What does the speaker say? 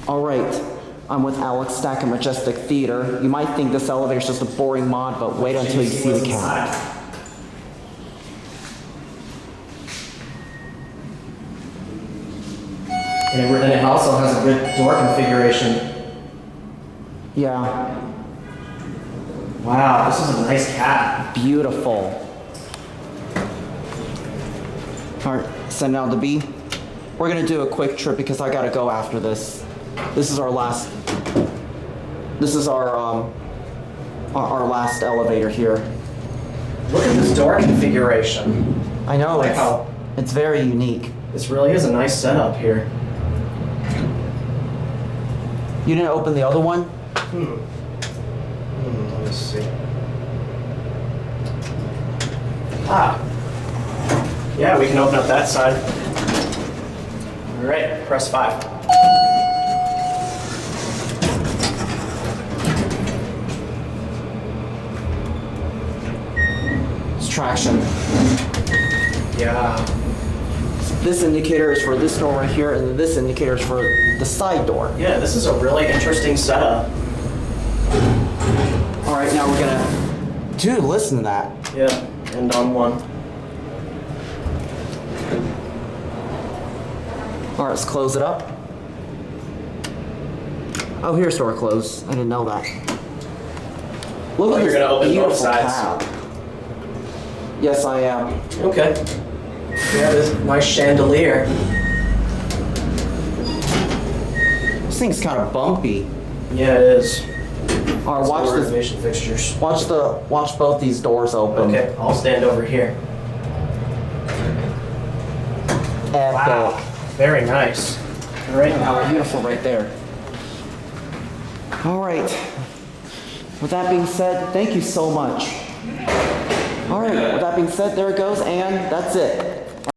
All right, I'm with Alex Stack at Majestic Theater. You might think this elevator is just a boring mod, but wait until you see the cat. And it also has a good door configuration. Yeah. Wow, this is a nice cat. Beautiful. All right, send out the B. We're gonna do a quick trip because I gotta go after this. This is our last. This is our last elevator here. Look at this door configuration. I know, Like how it's very unique. this really is a nice setup here. You didn't open the other one? Let me see. Ah. Yeah, we can open up that side. All right, press 5. It's traction. Yeah. This indicator is for this door right here, and this indicator is for the side door. Yeah, this is a really interesting setup. All right, now we're gonna. Dude, listen to that. Yeah, end on 1. All right, let's close it up. Oh, here's door closed. I didn't know that. Look at You're this gonna open both beautiful sides. tab. Yes, I am. Okay. Yeah, this nice chandelier. This thing's kind of bumpy. Yeah, it is. All right, watch this. Reservation fixtures. Watch both these doors open. Okay, I'll stand over here. Epic. Wow, very nice. All right, Now, beautiful right there. All right. With that being said, thank you so much. All right, with that being said, there it goes, and that's it.